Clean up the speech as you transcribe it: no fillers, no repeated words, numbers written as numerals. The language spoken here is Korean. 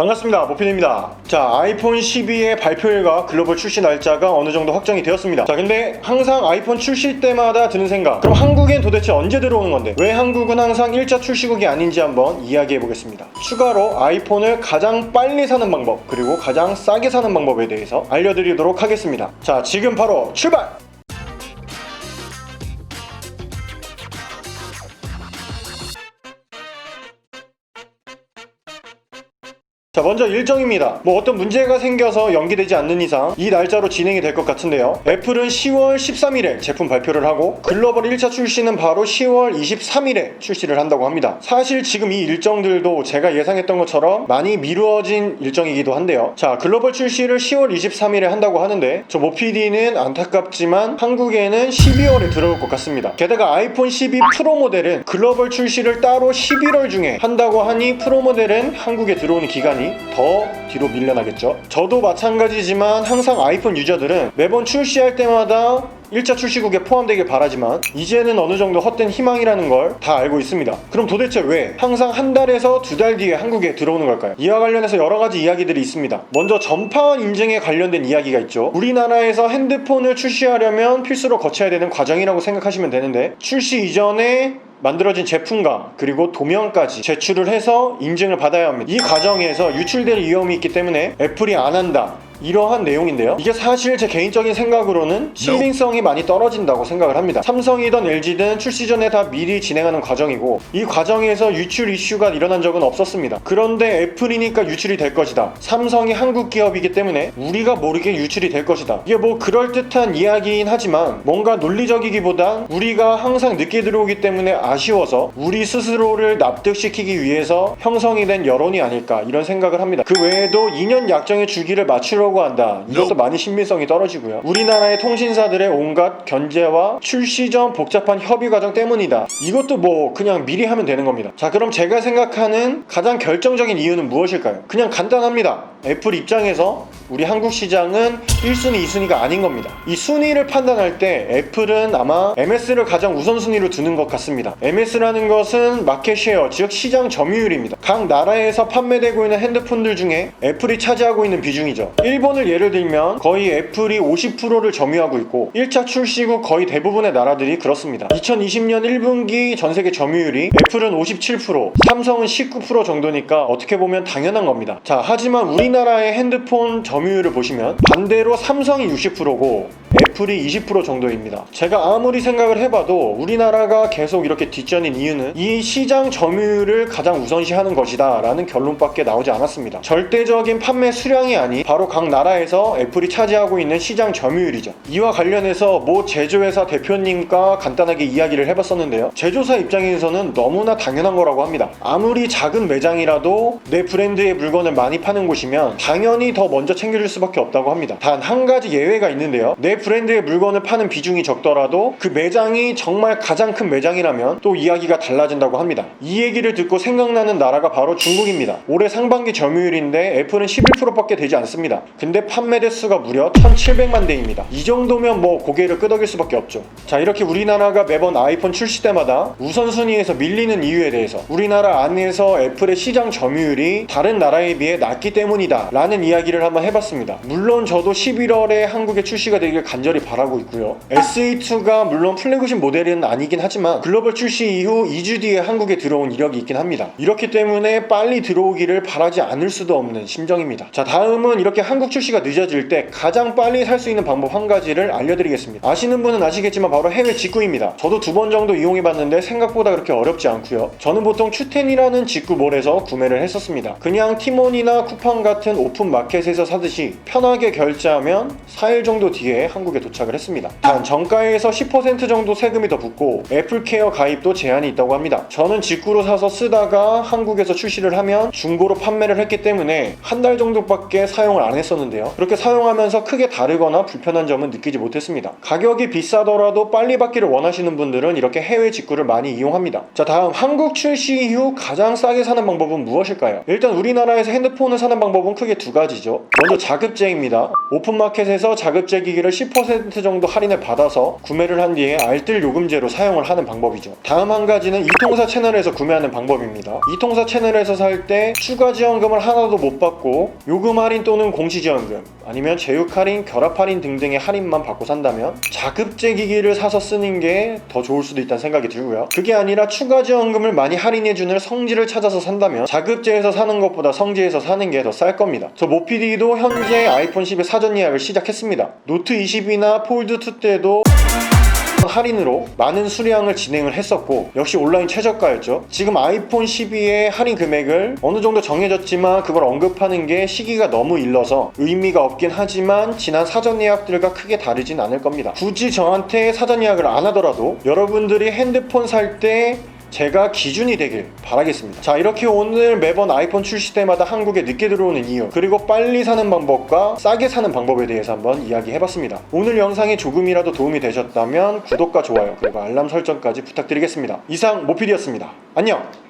반갑습니다. 모핀입니다. 자, 아이폰 12의 발표일과 글로벌 출시 날짜가 어느 정도 확정이 되었습니다. 자, 근데 항상 아이폰 출시 때마다 드는 생각, 그럼 한국엔 도대체 언제 들어오는 건데 왜 한국은 항상 1차 출시국이 아닌지 한번 이야기해 보겠습니다. 추가로 아이폰을 가장 빨리 사는 방법, 그리고 가장 싸게 사는 방법에 대해서 알려드리도록 하겠습니다. 자, 지금 바로 출발! 자, 먼저 일정입니다. 어떤 문제가 생겨서 연기되지 않는 이상 이 날짜로 진행이 될 것 같은데요. 애플은 10월 13일에 제품 발표를 하고 글로벌 1차 출시는 바로 10월 23일에 출시를 한다고 합니다. 사실 지금 이 일정들도 제가 예상했던 것처럼 많이 미루어진 일정이기도 한데요. 자, 글로벌 출시를 10월 23일에 한다고 하는데 저 모PD는 안타깝지만 한국에는 12월에 들어올 것 같습니다. 게다가 아이폰 12 프로 모델은 글로벌 출시를 따로 11월 중에 한다고 하니 프로 모델은 한국에 들어오는 기간이 더 뒤로 밀려나겠죠. 저도 마찬가지지만 항상 아이폰 유저들은 매번 출시할 때마다 1차 출시국에 포함되길 바라지만 이제는 어느 정도 헛된 희망이라는 걸 다 알고 있습니다. 그럼 도대체 왜 항상 한 달에서 두 달 뒤에 한국에 들어오는 걸까요? 이와 관련해서 여러 가지 이야기들이 있습니다. 먼저 전파원 인증에 관련된 이야기가 있죠. 우리나라에서 핸드폰을 출시하려면 필수로 거쳐야 되는 과정이라고 생각하시면 되는데 출시 이전에 만들어진 제품과 그리고 도면까지 제출을 해서 인증을 받아야 합니다. 이 과정에서 유출될 위험이 있기 때문에 애플이 안 한다, 이러한 내용인데요. 이게 사실 제 개인적인 생각으로는 신빙성이 많이 떨어진다고 생각을 합니다. 삼성이든 LG든 출시 전에 다 미리 진행하는 과정이고 이 과정에서 유출 이슈가 일어난 적은 없었습니다. 그런데 애플이니까 유출이 될 것이다, 삼성이 한국 기업이기 때문에 우리가 모르게 유출이 될 것이다, 이게 그럴듯한 이야기긴 하지만 뭔가 논리적이기보단 우리가 항상 늦게 들어오기 때문에 아쉬워서 우리 스스로를 납득시키기 위해서 형성이 된 여론이 아닐까, 이런 생각을 합니다. 그 외에도 2년 약정의 주기를 맞추려고 한다, 이것도 많이 신빙성이 떨어지고요. 우리나라의 통신사들의 온갖 견제와 출시 전 복잡한 협의 과정 때문이다, 이것도 그냥 미리 하면 되는 겁니다. 자, 그럼 제가 생각하는 가장 결정적인 이유는 무엇일까요? 그냥 간단합니다. 애플 입장에서 우리 한국 시장은 1순위, 2순위가 아닌 겁니다. 이 순위를 판단할 때 애플은 아마 MS를 가장 우선순위로 두는 것 같습니다. MS라는 것은 마켓 쉐어, 즉 시장 점유율입니다. 각 나라에서 판매되고 있는 핸드폰들 중에 애플이 차지하고 있는 비중이죠. 일본을 예를 들면 거의 애플이 50%를 점유하고 있고 1차 출시국 거의 대부분의 나라들이 그렇습니다. 2020년 1분기 전세계 점유율이 애플은 57%, 삼성은 19% 정도니까 어떻게 보면 당연한 겁니다. 자, 하지만 우리나라의 핸드폰 점유율을 보시면 반대로 삼성이 60%고 애플이 20% 정도입니다. 제가 아무리 생각을 해봐도 우리나라가 계속 이렇게 뒷전인 이유는 이 시장 점유율을 가장 우선시하는 것이다 라는 결론밖에 나오지 않았습니다. 절대적인 판매 수량이 아닌 바로 각 나라에서 애플이 차지하고 있는 시장 점유율이죠. 이와 관련해서 제조회사 대표님과 간단하게 이야기를 해봤었는데요. 제조사 입장에서는 너무나 당연한 거라고 합니다. 아무리 작은 매장이라도 내 브랜드의 물건을 많이 파는 곳이면 당연히 더 먼저 챙겨줄 수밖에 없다고 합니다. 단 한 가지 예외가 있는데요. 내 브랜드의 물건을 파는 비중이 적더라도 그 매장이 정말 가장 큰 매장이라면 또 이야기가 달라진다고 합니다. 이 얘기를 듣고 생각나는 나라가 바로 중국입니다. 올해 상반기 점유율인데 애플은 11%밖에 되지 않습니다. 근데 판매 대수가 무려 1700만 대입니다. 이 정도면 고개를 끄덕일 수밖에 없죠. 자, 이렇게 우리나라가 매번 아이폰 출시 때마다 우선순위에서 밀리는 이유에 대해서 우리나라 안에서 애플의 시장 점유율이 다른 나라에 비해 낮기 때문이다 라는 이야기를 한번 해봤습니다. 물론 저도 11월에 한국에 출시가 되길 간절히 바라고 있고요. SE2가 물론 플래그십 모델은 아니긴 하지만 글로벌 출시 이후 2주 뒤에 한국에 들어온 이력이 있긴 합니다. 이렇기 때문에 빨리 들어오기를 바라지 않을 수도 없는 심정입니다. 자, 다음은 이렇게 한국 출시가 늦어질 때 가장 빨리 살 수 있는 방법 한 가지를 알려드리겠습니다. 아시는 분은 아시겠지만 바로 해외 직구입니다. 저도 2번 정도 이용해봤는데 생각보다 그렇게 어렵지 않고요. 저는 보통 q10이라는 직구몰에서 구매를 했었습니다. 그냥 티몬이나 쿠팡 같은 오픈 마켓에서 사듯이 편하게 결제하면 4일 정도 뒤에 한국에 도착을 했습니다. 단 정가에서 10% 정도 세금이 더 붙고 애플케어 가입도 제한이 있다고 합니다. 저는 직구로 사서 쓰다가 한국에서 출시를 하면 중고로 판매를 했기 때문에 한 달 정도밖에 사용을 안 했었는데요. 그렇게 사용하면서 크게 다르거나 불편한 점은 느끼지 못했습니다. 가격이 비싸더라도 빨리 받기를 원하시는 분들은 이렇게 해외 직구를 많이 이용합니다. 자, 다음 한국 출시 이후 가장 싸게 사는 방법은 무엇일까요? 일단 우리나라에서 핸드폰을 사는 방법은 크게 두 가지죠. 먼저 자급제입니다. 오픈마켓에서 자급제 기기를 10% 정도 할인을 받아서 구매를 한 뒤에 알뜰 요금제로 사용을 하는 방법이죠. 다음 한 가지는 이통사 채널에서 구매하는 방법입니다. 이통사 채널에서 살 때 추가 지원금을 하나도 못 받고 요금 할인 또는 공시지원금 아니면 제휴 할인, 결합 할인 등등의 할인만 받고 산다면 자급제 기기를 사서 쓰는 게 더 좋을 수도 있다는 생각이 들고요. 그게 아니라 추가 지원금을 많이 할인해주는 성지를 찾아서 산다면 자급제에서 사는 것보다 성지에서 사는 게 더 쌀 겁니다. 저 모피디도 현재 아이폰 10의 사전 예약을 시작했습니다. 노트 20이나 폴드 2 때도 할인으로 많은 수량을 진행을 했었고 역시 온라인 최저가였죠. 지금 아이폰 12의 할인 금액을 어느 정도 정해졌지만 그걸 언급하는 게 시기가 너무 일러서 의미가 없긴 하지만 지난 사전 예약들과 크게 다르진 않을 겁니다. 굳이 저한테 사전 예약을 안 하더라도 여러분들이 핸드폰 살 때 제가 기준이 되길 바라겠습니다. 자, 이렇게 오늘 매번 아이폰 출시 때마다 한국에 늦게 들어오는 이유, 그리고 빨리 사는 방법과 싸게 사는 방법에 대해서 한번 이야기해봤습니다. 오늘 영상이 조금이라도 도움이 되셨다면 구독과 좋아요 그리고 알람 설정까지 부탁드리겠습니다. 이상 모피디였습니다. 안녕!